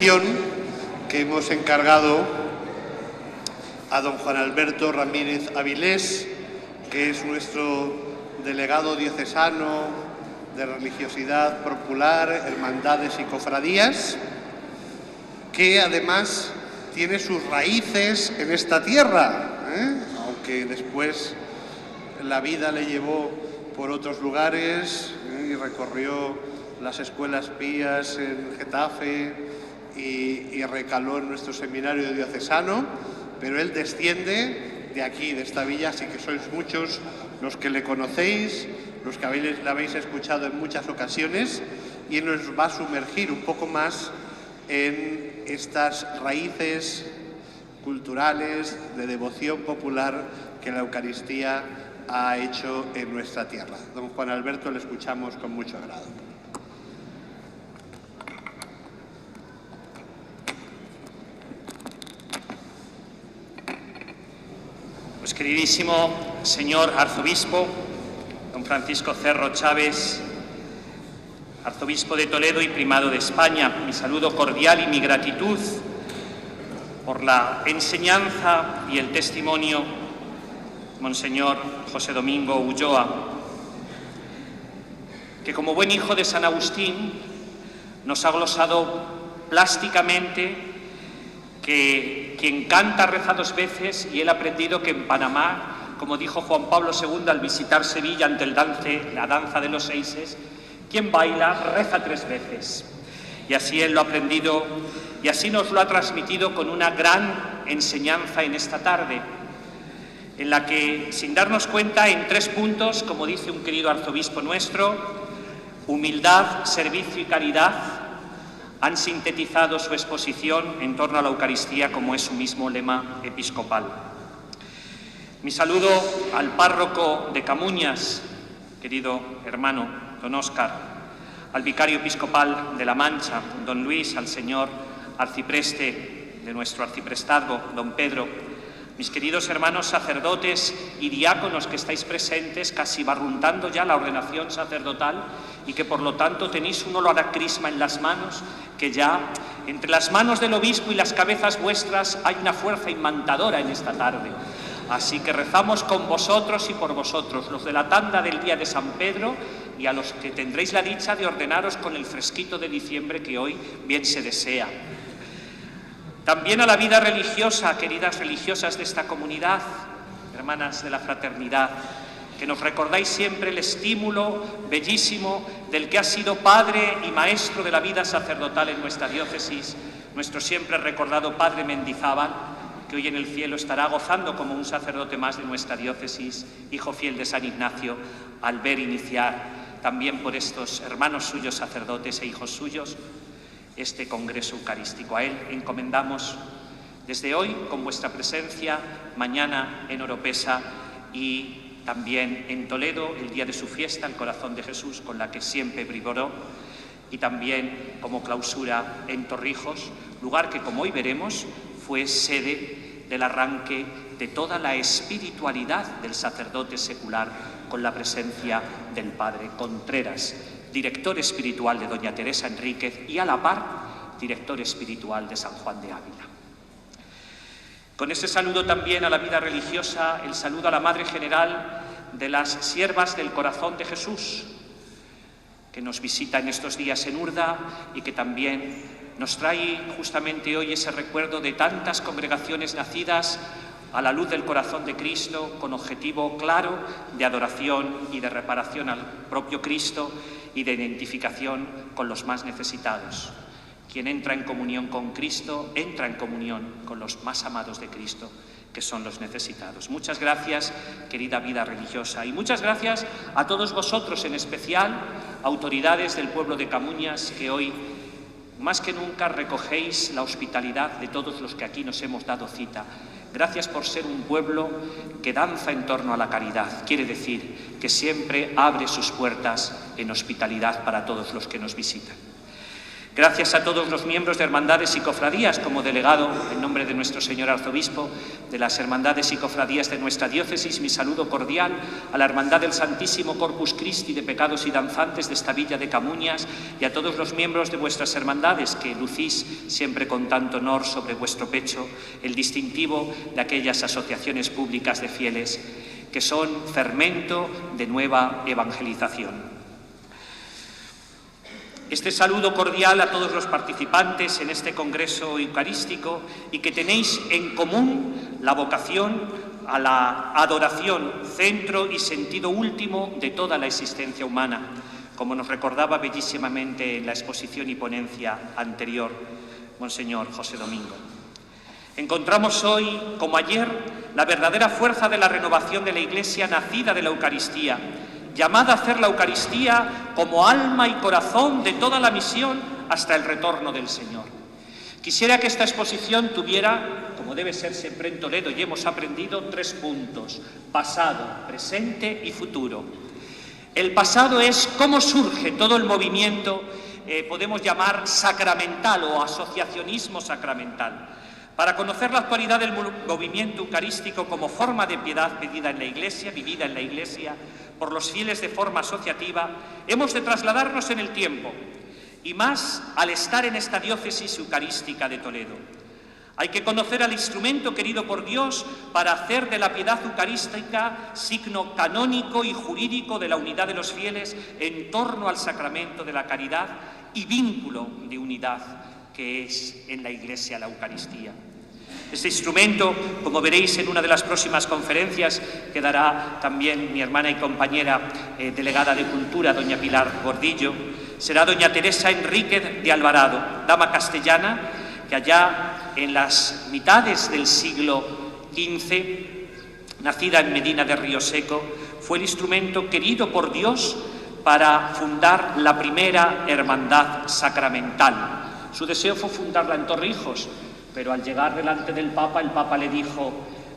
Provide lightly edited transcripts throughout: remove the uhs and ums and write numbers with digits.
exposición que hemos encargado a don Juan Alberto Ramírez Avilés, que es nuestro delegado diocesano de religiosidad popular, hermandades y cofradías, que además tiene sus raíces en esta tierra, aunque después la vida le llevó por otros lugares y recorrió las escuelas pías en Getafe y recaló en nuestro seminario diocesano, pero él desciende de aquí, de esta villa, así que sois muchos los que le conocéis, los que le habéis escuchado en muchas ocasiones, y él nos va a sumergir un poco más en estas raíces culturales de devoción popular que la Eucaristía ha hecho en nuestra tierra. Don Juan Alberto, le escuchamos con mucho agrado. Pues queridísimo señor arzobispo, don Francisco Cerro Chávez, arzobispo de Toledo y primado de España, mi saludo cordial y mi gratitud por la enseñanza y el testimonio, monseñor José Domingo Ulloa, que como buen hijo de San Agustín nos ha glosado plásticamente que quien canta reza dos veces, y él ha aprendido que en Panamá, como dijo Juan Pablo II al visitar Sevilla ante la danza de los seises, quien baila reza tres veces. Y así él lo ha aprendido y así nos lo ha transmitido con una gran enseñanza en esta tarde, en la que, sin darnos cuenta, en 3 puntos, como dice un querido arzobispo nuestro, humildad, servicio y caridad, han sintetizado su exposición en torno a la Eucaristía, como es su mismo lema episcopal. Mi saludo al párroco de Camuñas, querido hermano don Óscar, al vicario episcopal de La Mancha, don Luis, al señor arcipreste de nuestro arciprestazgo, don Pedro, mis queridos hermanos sacerdotes y diáconos que estáis presentes, casi barruntando ya la ordenación sacerdotal, y que por lo tanto tenéis un olor a crisma en las manos, que ya entre las manos del obispo y las cabezas vuestras hay una fuerza imantadora en esta tarde. Así que rezamos con vosotros y por vosotros, los de la tanda del día de San Pedro, y a los que tendréis la dicha de ordenaros con el fresquito de diciembre que hoy bien se desea. También a la vida religiosa, queridas religiosas de esta comunidad, hermanas de la fraternidad, que nos recordáis siempre el estímulo bellísimo del que ha sido padre y maestro de la vida sacerdotal en nuestra diócesis, nuestro siempre recordado padre Mendizábal, que hoy en el cielo estará gozando como un sacerdote más de nuestra diócesis, hijo fiel de San Ignacio, al ver iniciar también por estos hermanos suyos sacerdotes e hijos suyos este congreso eucarístico. A él encomendamos desde hoy, con vuestra presencia, mañana en Oropesa y también en Toledo, el día de su fiesta, el Corazón de Jesús, con la que siempre vibró, y también como clausura en Torrijos, lugar que, como hoy veremos, fue sede del arranque de toda la espiritualidad del sacerdote secular, con la presencia del padre Contreras, director espiritual de doña Teresa Enríquez y a la par director espiritual de San Juan de Ávila. Con este saludo también a la vida religiosa, el saludo a la Madre General de las Siervas del Corazón de Jesús, que nos visita en estos días en Urda y que también nos trae justamente hoy ese recuerdo de tantas congregaciones nacidas a la luz del corazón de Cristo, con objetivo claro de adoración y de reparación al propio Cristo y de identificación con los más necesitados. Quien entra en comunión con Cristo, entra en comunión con los más amados de Cristo, que son los necesitados. Muchas gracias, querida vida religiosa, y muchas gracias a todos vosotros, en especial autoridades del pueblo de Camuñas, que hoy más que nunca recogéis la hospitalidad de todos los que aquí nos hemos dado cita. Gracias por ser un pueblo que danza en torno a la caridad. Quiere decir que siempre abre sus puertas en hospitalidad para todos los que nos visitan. Gracias a todos los miembros de hermandades y cofradías, como delegado, en nombre de nuestro señor arzobispo, de las hermandades y cofradías de nuestra diócesis, mi saludo cordial a la Hermandad del Santísimo Corpus Christi de Pecados y Danzantes de esta villa de Camuñas y a todos los miembros de vuestras hermandades que lucís siempre con tanto honor sobre vuestro pecho el distintivo de aquellas asociaciones públicas de fieles que son fermento de nueva evangelización. Este saludo cordial a todos los participantes en este Congreso Eucarístico y que tenéis en común la vocación a la adoración, centro y sentido último de toda la existencia humana, como nos recordaba bellísimamente en la exposición y ponencia anterior Monseñor José Domingo. Encontramos hoy, como ayer, la verdadera fuerza de la renovación de la Iglesia nacida de la Eucaristía, llamada a hacer la Eucaristía como alma y corazón de toda la misión hasta el retorno del Señor. Quisiera que esta exposición tuviera, como debe ser siempre en Toledo, y hemos aprendido 3 puntos: pasado, presente y futuro. El pasado es cómo surge todo el movimiento, podemos llamar sacramental o asociacionismo sacramental. Para conocer la actualidad del movimiento eucarístico como forma de piedad vivida en la Iglesia, por los fieles de forma asociativa, hemos de trasladarnos en el tiempo, y más al estar en esta diócesis eucarística de Toledo. Hay que conocer al instrumento querido por Dios para hacer de la piedad eucarística signo canónico y jurídico de la unidad de los fieles en torno al sacramento de la caridad y vínculo de unidad que es en la Iglesia la Eucaristía. Este instrumento, como veréis en una de las próximas conferencias que dará también mi hermana y compañera delegada de Cultura, doña Pilar Gordillo, será doña Teresa Enríquez de Alvarado, dama castellana, que allá en las mitades del siglo XV, nacida en Medina de Río Seco, fue el instrumento querido por Dios para fundar la primera hermandad sacramental. Su deseo fue fundarla en Torrijos, pero al llegar delante del Papa, el Papa le dijo: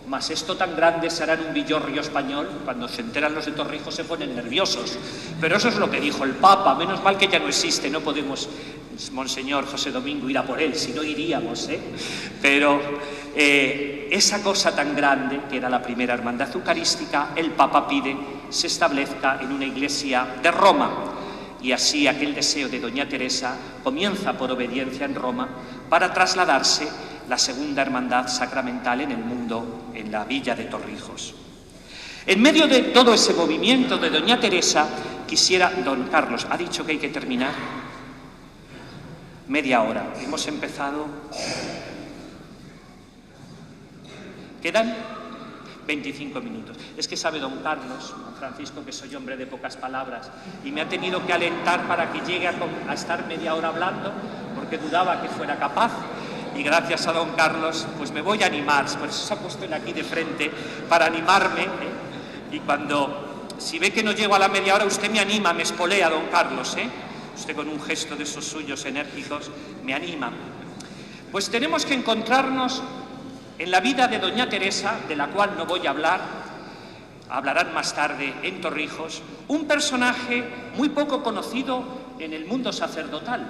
«Mas esto tan grande se hará en un villorrio español». Cuando se enteran los de Torrijos se ponen nerviosos. Pero eso es lo que dijo el Papa. Menos mal que ya no existe, no podemos, Monseñor José Domingo, ir a por él, si no iríamos, Pero esa cosa tan grande, que era la primera hermandad eucarística, el Papa pide se establezca en una iglesia de Roma. Y así aquel deseo de doña Teresa comienza por obediencia en Roma para trasladarse la segunda hermandad sacramental en el mundo, en la villa de Torrijos. En medio de todo ese movimiento de doña Teresa, quisiera... Don Carlos, ¿ha dicho que hay que terminar? Media hora. Hemos empezado... ¿Quedan? 25 minutos. Es que sabe don Carlos, don Francisco, que soy hombre de pocas palabras y me ha tenido que alentar para que llegue a estar media hora hablando, porque dudaba que fuera capaz. Y gracias a don Carlos, pues me voy a animar. Por eso se ha puesto él aquí de frente, para animarme. Y si ve que no llego a la media hora, usted me anima, me espolea, don Carlos. Usted con un gesto de esos suyos enérgicos me anima. Pues tenemos que encontrarnos en la vida de doña Teresa, de la cual no voy a hablar, hablarán más tarde en Torrijos, un personaje muy poco conocido en el mundo sacerdotal,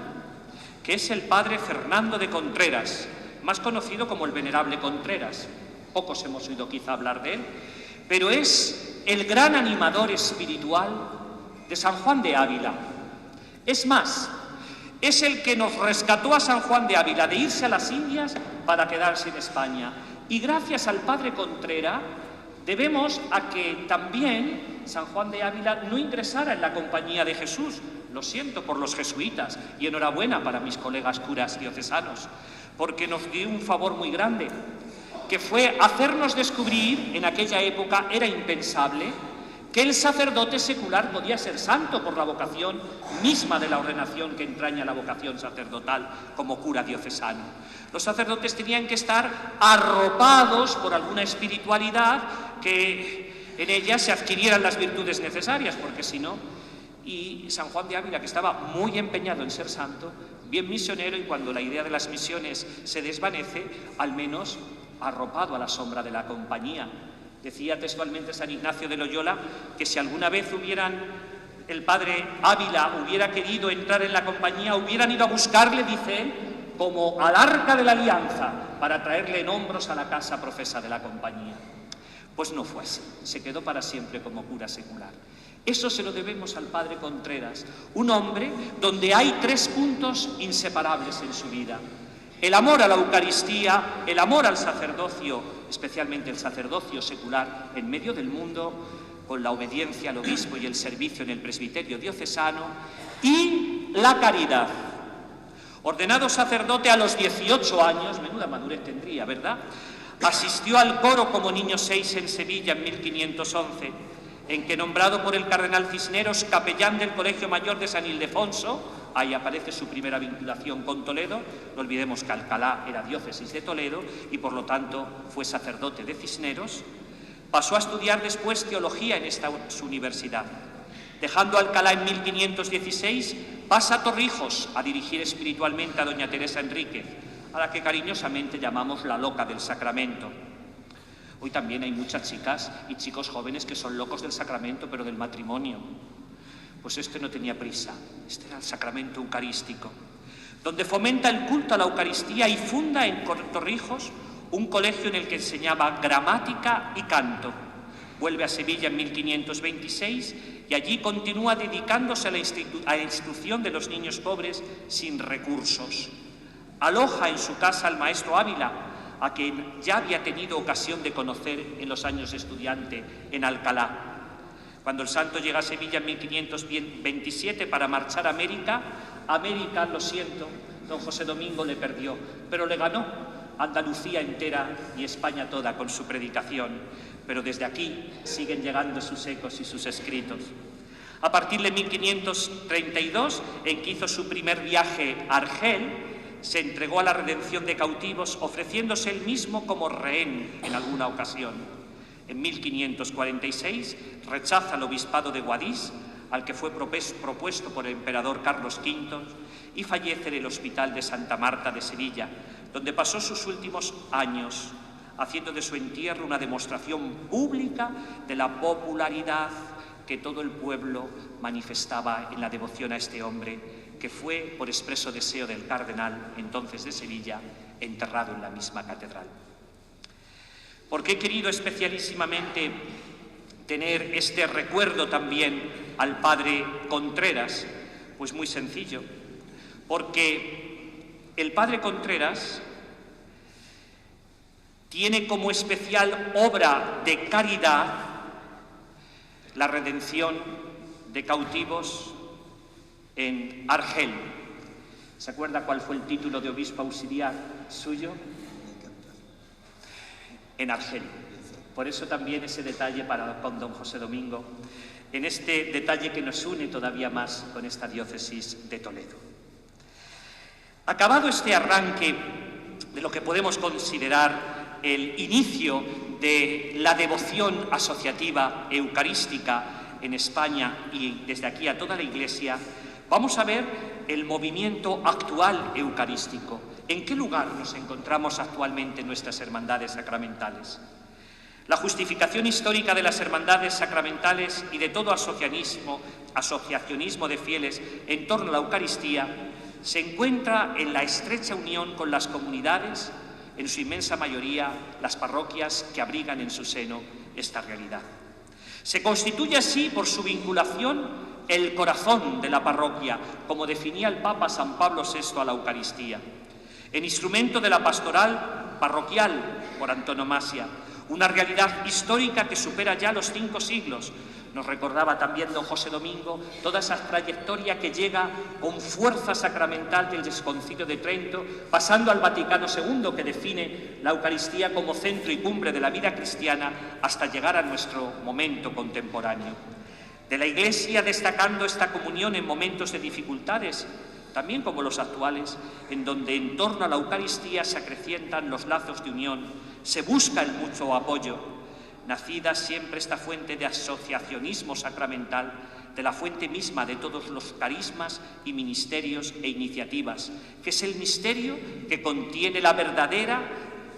que es el padre Fernando de Contreras, más conocido como el Venerable Contreras. Pocos hemos oído quizá hablar de él, pero es el gran animador espiritual de San Juan de Ávila. Es más, es el que nos rescató a San Juan de Ávila de irse a las Indias para quedarse en España. Y gracias al padre Contreras debemos a que también San Juan de Ávila no ingresara en la Compañía de Jesús. Lo siento por los jesuitas y enhorabuena para mis colegas curas diocesanos, porque nos dio un favor muy grande, que fue hacernos descubrir, en aquella época era impensable, que el sacerdote secular podía ser santo por la vocación misma de la ordenación que entraña la vocación sacerdotal como cura diocesano. Los sacerdotes tenían que estar arropados por alguna espiritualidad que en ella se adquirieran las virtudes necesarias, porque si no... Y San Juan de Ávila, que estaba muy empeñado en ser santo, bien misionero, y cuando la idea de las misiones se desvanece, al menos arropado a la sombra de la compañía. Decía textualmente San Ignacio de Loyola que si alguna vez hubieran el padre Ávila hubiera querido entrar en la compañía, hubieran ido a buscarle, dice él, como al arca de la alianza, para traerle en hombros a la casa profesa de la compañía. Pues no fue así, se quedó para siempre como cura secular. Eso se lo debemos al padre Contreras, un hombre donde hay 3 puntos inseparables en su vida: el amor a la Eucaristía, el amor al sacerdocio, especialmente el sacerdocio secular en medio del mundo, con la obediencia al obispo y el servicio en el presbiterio diocesano, y la caridad. Ordenado sacerdote a los 18 años, menuda madurez tendría, ¿verdad?, asistió al coro como niño 6 en Sevilla en 1511, en que, nombrado por el cardenal Cisneros capellán del Colegio Mayor de San Ildefonso, ahí aparece su primera vinculación con Toledo. No olvidemos que Alcalá era diócesis de Toledo y por lo tanto fue sacerdote de Cisneros. Pasó a estudiar después teología en esta universidad. Dejando Alcalá en 1516, pasa a Torrijos a dirigir espiritualmente a doña Teresa Enríquez, a la que cariñosamente llamamos la loca del sacramento. Hoy también hay muchas chicas y chicos jóvenes que son locos del sacramento, pero del matrimonio. Pues este no tenía prisa, este era el sacramento eucarístico, donde fomenta el culto a la Eucaristía y funda en Torrijos un colegio en el que enseñaba gramática y canto. Vuelve a Sevilla en 1526 y allí continúa dedicándose a la instrucción de los niños pobres sin recursos. Aloja en su casa al maestro Ávila, a quien ya había tenido ocasión de conocer en los años de estudiante en Alcalá. Cuando el santo llega a Sevilla en 1527 para marchar a América, lo siento, don José Domingo le perdió, pero le ganó Andalucía entera y España toda con su predicación, pero desde aquí siguen llegando sus ecos y sus escritos. A partir de 1532, en que hizo su primer viaje a Argel, se entregó a la redención de cautivos, ofreciéndose él mismo como rehén en alguna ocasión. En 1546 rechaza el obispado de Guadix, al que fue propuesto por el emperador Carlos V, y fallece en el Hospital de Santa Marta de Sevilla, donde pasó sus últimos años, haciendo de su entierro una demostración pública de la popularidad que todo el pueblo manifestaba en la devoción a este hombre, que fue, por expreso deseo del cardenal entonces de Sevilla, enterrado en la misma catedral. ¿Por qué he querido especialísimamente tener este recuerdo también al padre Contreras? Pues muy sencillo, porque el padre Contreras tiene como especial obra de caridad la redención de cautivos en Argel. ¿Se acuerda cuál fue el título de obispo auxiliar suyo? En Argel. Por eso también ese detalle con don José Domingo, en este detalle que nos une todavía más con esta diócesis de Toledo. Acabado este arranque de lo que podemos considerar el inicio de la devoción asociativa eucarística en España y desde aquí a toda la Iglesia, vamos a ver el movimiento actual eucarístico. ¿En qué lugar nos encontramos actualmente en nuestras hermandades sacramentales? La justificación histórica de las hermandades sacramentales y de todo asociacionismo de fieles en torno a la Eucaristía se encuentra en la estrecha unión con las comunidades, en su inmensa mayoría las parroquias que abrigan en su seno esta realidad. Se constituye así por su vinculación el corazón de la parroquia, como definía el Papa San Pablo VI a la Eucaristía, en instrumento de la pastoral parroquial por antonomasia, una realidad histórica que supera ya los 5 siglos. Nos recordaba también don José Domingo toda esa trayectoria que llega con fuerza sacramental del Concilio de Trento, pasando al Vaticano II, que define la Eucaristía como centro y cumbre de la vida cristiana, hasta llegar a nuestro momento contemporáneo. De la Iglesia destacando esta comunión en momentos de dificultades, también como los actuales, en donde en torno a la Eucaristía se acrecientan los lazos de unión, se busca el mutuo apoyo. Nacida siempre esta fuente de asociacionismo sacramental, de la fuente misma de todos los carismas y ministerios e iniciativas, que es el misterio que contiene la verdadera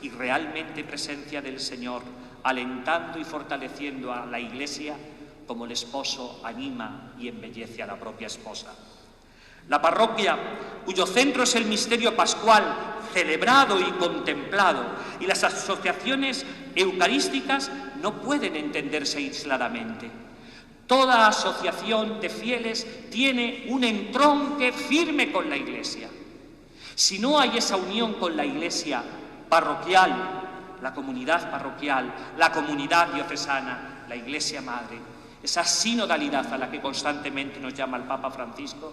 y realmente presencia del Señor, alentando y fortaleciendo a la Iglesia como el esposo anima y embellece a la propia esposa. La parroquia, cuyo centro es el misterio pascual, celebrado y contemplado, y las asociaciones eucarísticas no pueden entenderse aisladamente. Toda asociación de fieles tiene un entronque firme con la Iglesia. Si no hay esa unión con la Iglesia parroquial, la comunidad parroquial, la comunidad diocesana, la Iglesia Madre, esa sinodalidad a la que constantemente nos llama el Papa Francisco,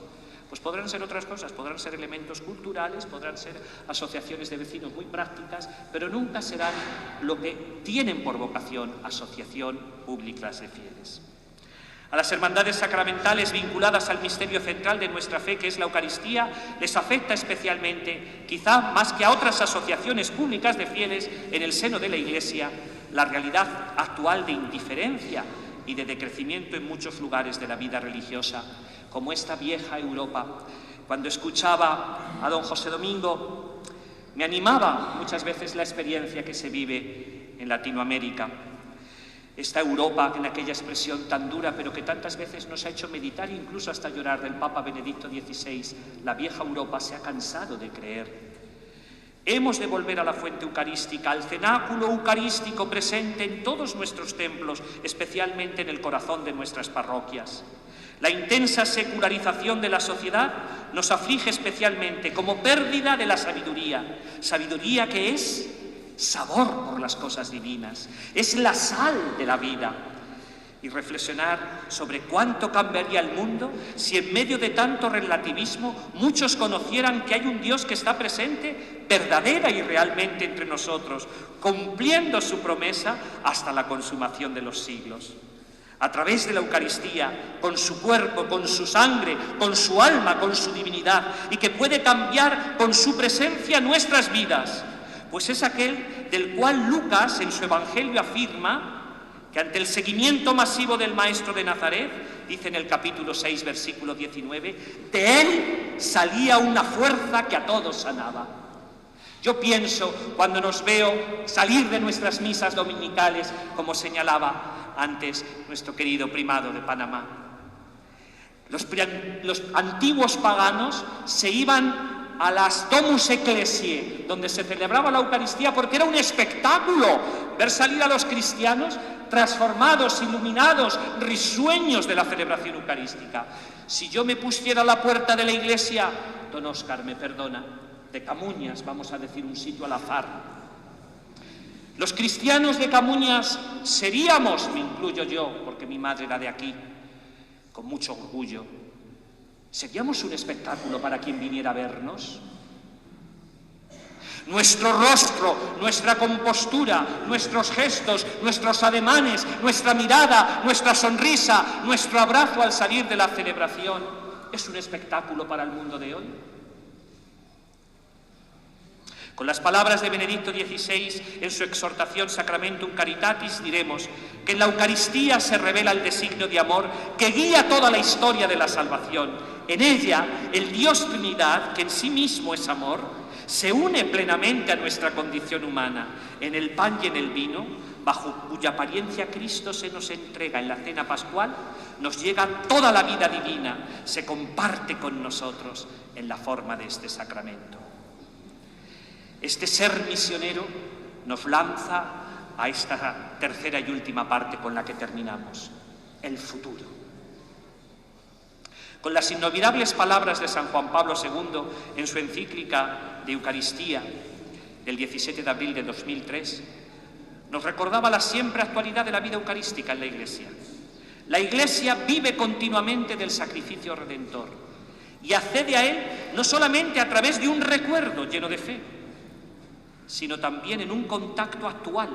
pues podrán ser otras cosas, podrán ser elementos culturales, podrán ser asociaciones de vecinos muy prácticas, pero nunca serán lo que tienen por vocación, asociación públicas de fieles. A las hermandades sacramentales vinculadas al misterio central de nuestra fe, que es la Eucaristía, les afecta especialmente, quizá más que a otras asociaciones públicas de fieles en el seno de la Iglesia, la realidad actual de indiferencia y de decrecimiento en muchos lugares de la vida religiosa, como esta vieja Europa. Cuando escuchaba a don José Domingo, me animaba muchas veces la experiencia que se vive en Latinoamérica. Esta Europa, en aquella expresión tan dura, pero que tantas veces nos ha hecho meditar, incluso hasta llorar, del Papa Benedicto XVI, la vieja Europa se ha cansado de creer. Hemos de volver a la fuente eucarística, al cenáculo eucarístico presente en todos nuestros templos, especialmente en el corazón de nuestras parroquias. La intensa secularización de la sociedad nos aflige especialmente como pérdida de la sabiduría, sabiduría que es sabor por las cosas divinas, es la sal de la vida. Y reflexionar sobre cuánto cambiaría el mundo si en medio de tanto relativismo muchos conocieran que hay un Dios que está presente verdadera y realmente entre nosotros, cumpliendo su promesa hasta la consumación de los siglos. A través de la Eucaristía, con su cuerpo, con su sangre, con su alma, con su divinidad, y que puede cambiar con su presencia nuestras vidas, pues es aquel del cual Lucas en su Evangelio afirma que ante el seguimiento masivo del Maestro de Nazaret, dice en el capítulo 6, versículo 19, de él salía una fuerza que a todos sanaba. Yo pienso, cuando nos veo salir de nuestras misas dominicales, como señalaba antes nuestro querido primado de Panamá, los antiguos paganos se iban a las Domus Ecclesiae, donde se celebraba la Eucaristía, porque era un espectáculo ver salir a los cristianos transformados, iluminados, risueños de la celebración eucarística. Si yo me pusiera a la puerta de la iglesia, don Óscar me perdona, de Camuñas, vamos a decir un sitio al azar, los cristianos de Camuñas seríamos, me incluyo yo, porque mi madre era de aquí, con mucho orgullo, ¿seríamos un espectáculo para quien viniera a vernos? Nuestro rostro, nuestra compostura, nuestros gestos, nuestros ademanes, nuestra mirada, nuestra sonrisa, nuestro abrazo al salir de la celebración, ¿es un espectáculo para el mundo de hoy? Con las palabras de Benedicto XVI en su exhortación Sacramentum Caritatis diremos que en la Eucaristía se revela el designio de amor que guía toda la historia de la salvación. En ella, el Dios Trinidad, que en sí mismo es amor, se une plenamente a nuestra condición humana. En el pan y en el vino, bajo cuya apariencia Cristo se nos entrega en la cena pascual, nos llega toda la vida divina, se comparte con nosotros en la forma de este sacramento. Este ser misionero nos lanza a esta tercera y última parte con la que terminamos, el futuro. Con las inolvidables palabras de San Juan Pablo II en su encíclica de Eucaristía del 17 de abril de 2003, nos recordaba la siempre actualidad de la vida eucarística en la Iglesia. La Iglesia vive continuamente del sacrificio redentor y accede a él no solamente a través de un recuerdo lleno de fe, sino también en un contacto actual,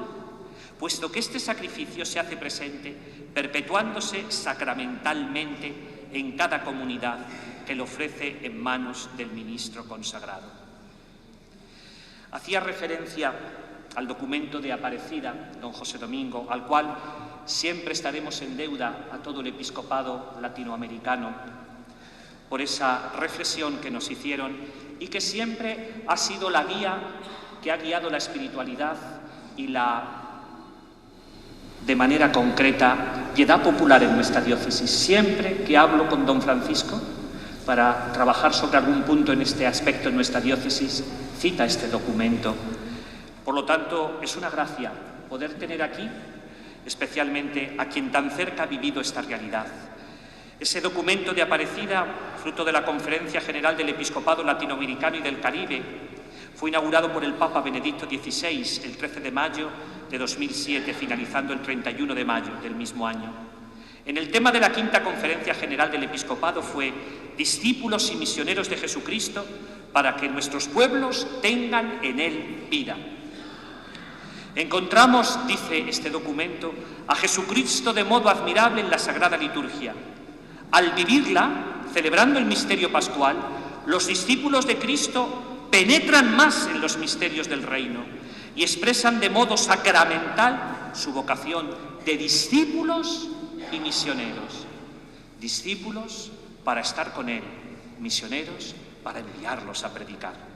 puesto que este sacrificio se hace presente, perpetuándose sacramentalmente en cada comunidad que lo ofrece en manos del ministro consagrado. Hacía referencia al documento de Aparecida, don José Domingo, al cual siempre estaremos en deuda a todo el episcopado latinoamericano por esa reflexión que nos hicieron y que siempre ha sido la guía que ha guiado la espiritualidad y la de manera concreta piedad popular en nuestra diócesis. Siempre que hablo con don Francisco para trabajar sobre algún punto en este aspecto en nuestra diócesis, cita este documento. Por lo tanto, es una gracia poder tener aquí, especialmente a quien tan cerca ha vivido esta realidad. Ese documento de Aparecida, fruto de la Conferencia General del Episcopado Latinoamericano y del Caribe, fue inaugurado por el Papa Benedicto XVI el 13 de mayo de 2007, finalizando el 31 de mayo del mismo año. En el tema de la quinta Conferencia General del Episcopado fue «Discípulos y misioneros de Jesucristo para que nuestros pueblos tengan en Él vida». Encontramos, dice este documento, a Jesucristo de modo admirable en la Sagrada Liturgia. Al vivirla, celebrando el misterio pascual, los discípulos de Cristo penetran más en los misterios del reino y expresan de modo sacramental su vocación de discípulos y misioneros. Discípulos para estar con Él, misioneros para enviarlos a predicar.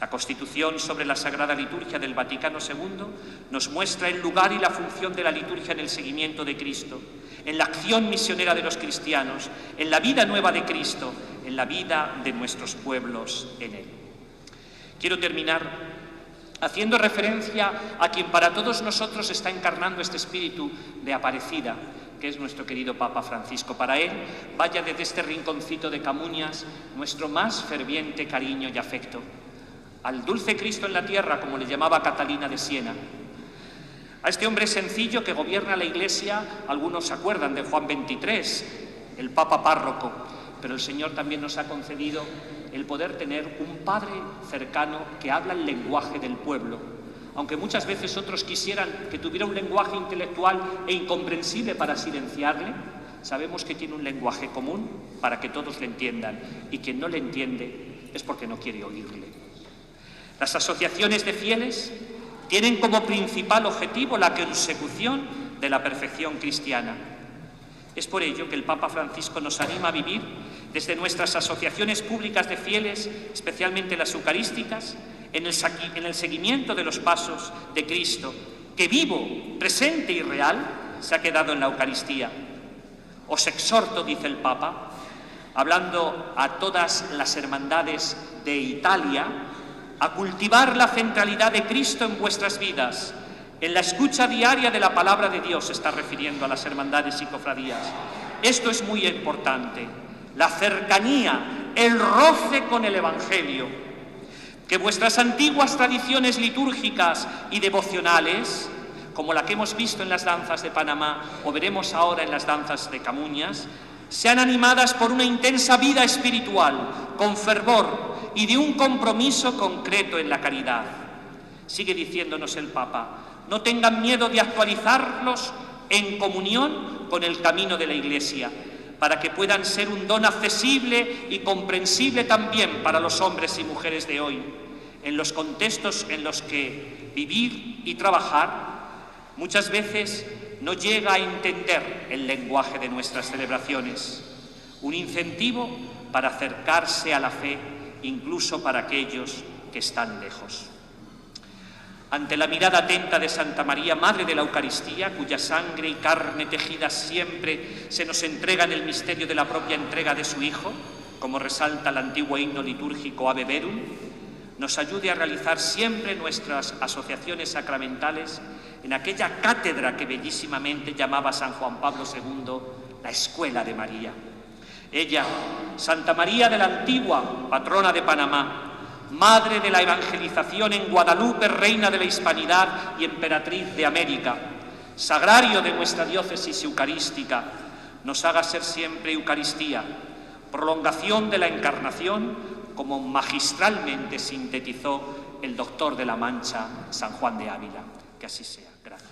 La Constitución sobre la Sagrada Liturgia del Vaticano II nos muestra el lugar y la función de la liturgia en el seguimiento de Cristo, en la acción misionera de los cristianos, en la vida nueva de Cristo, en la vida de nuestros pueblos en Él. Quiero terminar haciendo referencia a quien para todos nosotros está encarnando este espíritu de Aparecida, que es nuestro querido Papa Francisco. Para él, vaya desde este rinconcito de Camuñas nuestro más ferviente cariño y afecto. Al dulce Cristo en la tierra, como le llamaba Catalina de Siena. A este hombre sencillo que gobierna la Iglesia, algunos se acuerdan de Juan XXIII, el Papa párroco, pero el Señor también nos ha concedido el poder tener un Padre cercano que habla el lenguaje del pueblo, aunque muchas veces otros quisieran que tuviera un lenguaje intelectual e incomprensible para silenciarle. Sabemos que tiene un lenguaje común para que todos le entiendan, y quien no le entiende es porque no quiere oírle. Las asociaciones de fieles tienen como principal objetivo la consecución de la perfección cristiana. Es por ello que el Papa Francisco nos anima a vivir desde nuestras asociaciones públicas de fieles, especialmente las eucarísticas, en el seguimiento de los pasos de Cristo, que vivo, presente y real se ha quedado en la Eucaristía. Os exhorto, dice el Papa, hablando a todas las hermandades de Italia, a cultivar la centralidad de Cristo en vuestras vidas, en la escucha diaria de la palabra de Dios. Se está refiriendo a las hermandades y cofradías. Esto es muy importante, la cercanía, el roce con el Evangelio. Que vuestras antiguas tradiciones litúrgicas y devocionales, como la que hemos visto en las danzas de Panamá o veremos ahora en las danzas de Camuñas, sean animadas por una intensa vida espiritual, con fervor y de un compromiso concreto en la caridad. Sigue diciéndonos el Papa, no tengan miedo de actualizarlos en comunión con el camino de la Iglesia, para que puedan ser un don accesible y comprensible también para los hombres y mujeres de hoy, en los contextos en los que vivir y trabajar muchas veces no llega a entender el lenguaje de nuestras celebraciones. Un incentivo para acercarse a la fe, incluso para aquellos que están lejos. Ante la mirada atenta de Santa María, Madre de la Eucaristía, cuya sangre y carne tejidas siempre se nos entrega en el misterio de la propia entrega de su Hijo, como resalta el antiguo himno litúrgico Ave Verum, nos ayude a realizar siempre nuestras asociaciones sacramentales en aquella cátedra que bellísimamente llamaba San Juan Pablo II la Escuela de María. Ella, Santa María de la Antigua, patrona de Panamá, Madre de la evangelización en Guadalupe, reina de la hispanidad y emperatriz de América, sagrario de nuestra diócesis eucarística, nos haga ser siempre Eucaristía, prolongación de la Encarnación, como magistralmente sintetizó el doctor de la Mancha, San Juan de Ávila. Que así sea. Gracias.